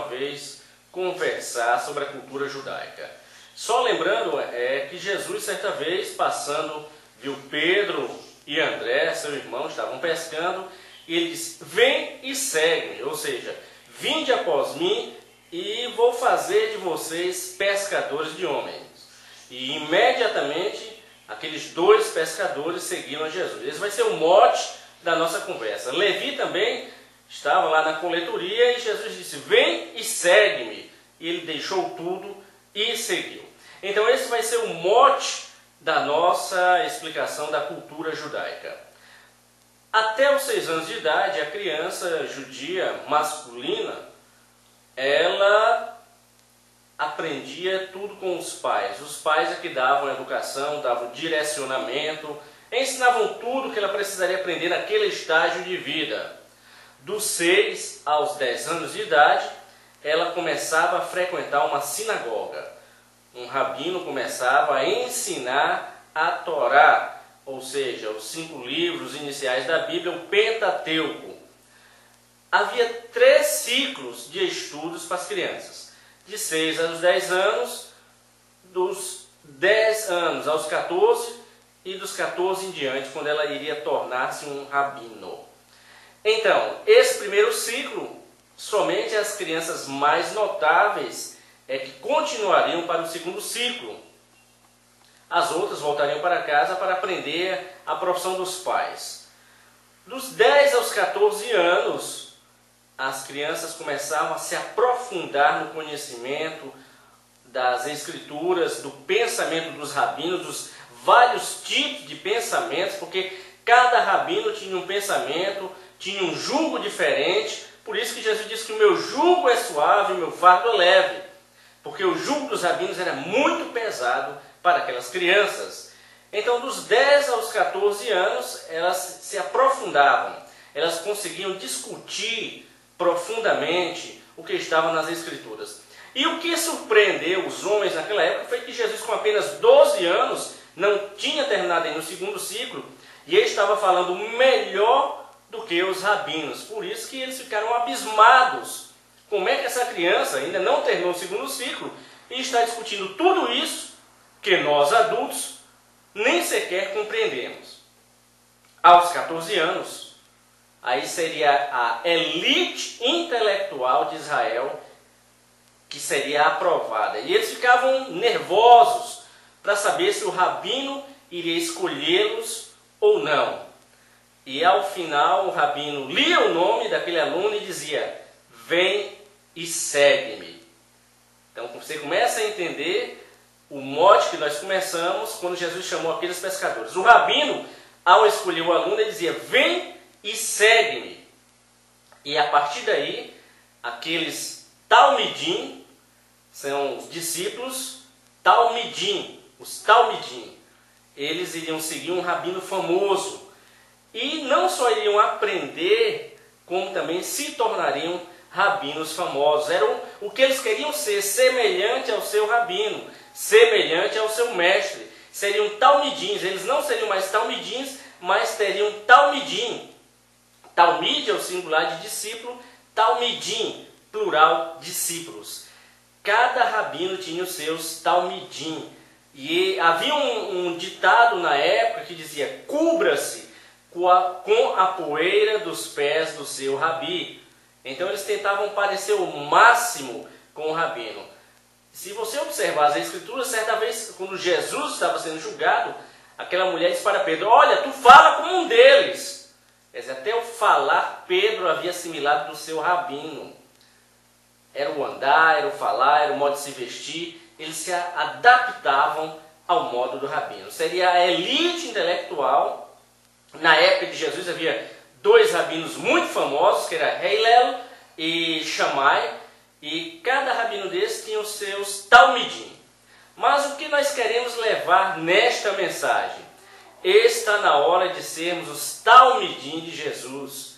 vez conversar sobre a cultura judaica. Só lembrando que Jesus, certa vez, passando, viu Pedro e André, seu irmão, estavam pescando, e ele disse: vem e segue-me, ou seja, vinde após mim e vou fazer de vocês pescadores de homens. E imediatamente aqueles dois pescadores seguiram a Jesus. Esse vai ser o mote da nossa conversa. Levi também estava lá na coletoria e Jesus disse: vem e segue-me. E ele deixou tudo e seguiu. Então esse vai ser o mote da nossa explicação da cultura judaica. Até os 6 anos de idade, a criança judia masculina, ela aprendia tudo com os pais. Os pais é que davam educação, davam direcionamento, ensinavam tudo que ela precisaria aprender naquele estágio de vida. Dos 6 aos 10 anos de idade, ela começava a frequentar uma sinagoga. Um rabino começava a ensinar a Torá, ou seja, os 5 livros iniciais da Bíblia, o Pentateuco. Havia 3 ciclos de estudos para as crianças. De 6 aos 10 anos, dos 10 anos aos 14 e dos 14 em diante, quando ela iria tornar-se um rabino. Então, esse primeiro ciclo, somente as crianças mais notáveis é que continuariam para o segundo ciclo. As outras voltariam para casa para aprender a profissão dos pais. Dos 10 aos 14 anos, as crianças começavam a se aprofundar no conhecimento das escrituras, do pensamento dos rabinos, dos vários tipos de pensamentos, porque cada rabino tinha um pensamento, tinha um jugo diferente. Por isso que Jesus disse que o meu jugo é suave e o meu fardo é leve, porque o jugo dos rabinos era muito pesado para aquelas crianças. Então, dos 10 aos 14 anos, elas se aprofundavam, elas conseguiam discutir profundamente o que estava nas Escrituras. E o que surpreendeu os homens naquela época foi que Jesus, com apenas 12 anos, não tinha terminado ainda o segundo ciclo, e ele estava falando melhor do que os rabinos. Por isso que eles ficaram abismados. Como é que essa criança ainda não terminou o segundo ciclo e está discutindo tudo isso que nós adultos nem sequer compreendemos? Aos 14 anos, aí seria a elite intelectual de Israel que seria aprovada. E eles ficavam nervosos para saber se o rabino iria escolhê-los ou não. E ao final o rabino lia o nome daquele aluno e dizia: vem e segue-me. Então você começa a entender o mote que nós começamos quando Jesus chamou aqueles pescadores. O rabino, ao escolher o aluno, ele dizia: vem e segue-me. E a partir daí, aqueles talmidim, são os discípulos talmidim, os talmidim, eles iriam seguir um rabino famoso. E não só iriam aprender, como também se tornariam rabinos famosos. Eram o que eles queriam ser, semelhante ao seu rabino, semelhante ao seu mestre. Seriam talmidins, eles não seriam mais talmidins, mas teriam talmidim. Talmid é o singular de discípulo, talmidim, plural, discípulos. Cada rabino tinha os seus talmidim. E havia um ditado na época que dizia: cubra-se com a poeira dos pés do seu rabi. Então eles tentavam parecer o máximo com o rabino. Se você observar as Escrituras, certa vez, quando Jesus estava sendo julgado, aquela mulher disse para Pedro: olha, tu fala como um deles. Quer dizer, até o falar, Pedro havia assimilado do seu rabino. Era o andar, era o falar, era o modo de se vestir. Eles se adaptavam ao modo do rabino. Seria a elite intelectual. Na época de Jesus havia 2 rabinos muito famosos, que era Hillel e Shammai, e cada rabino desses tinha os seus talmidim. Mas o que nós queremos levar nesta mensagem? Está na hora de sermos os talmidim de Jesus,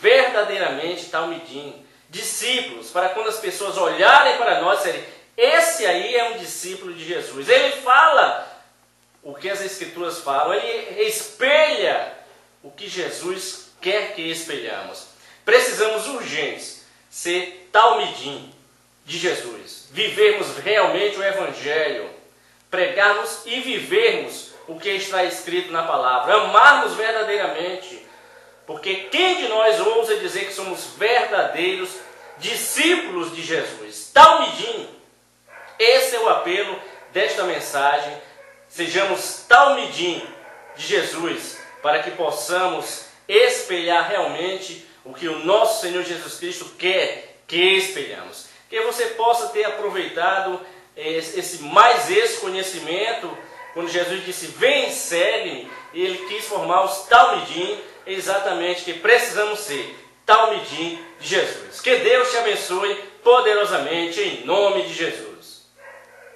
verdadeiramente talmidim, discípulos, para quando as pessoas olharem para nós e disserem: esse aí é um discípulo de Jesus. Ele fala o que as Escrituras falam, ele espelha o que Jesus quer que espelhamos. Precisamos urgentes ser talmidim, de Jesus, vivermos realmente o Evangelho, pregarmos e vivermos o que está escrito na palavra, amarmos verdadeiramente, porque quem de nós ousa dizer que somos verdadeiros discípulos de Jesus? Talmidim. Esse é o apelo desta mensagem. Sejamos talmidim de Jesus, para que possamos espelhar realmente o que o nosso Senhor Jesus Cristo quer que espelhamos. Que você possa ter aproveitado esse conhecimento, quando Jesus disse, vem, segue-me, e ele quis formar os talmidim, exatamente que precisamos ser talmidim de Jesus. Que Deus te abençoe poderosamente, em nome de Jesus.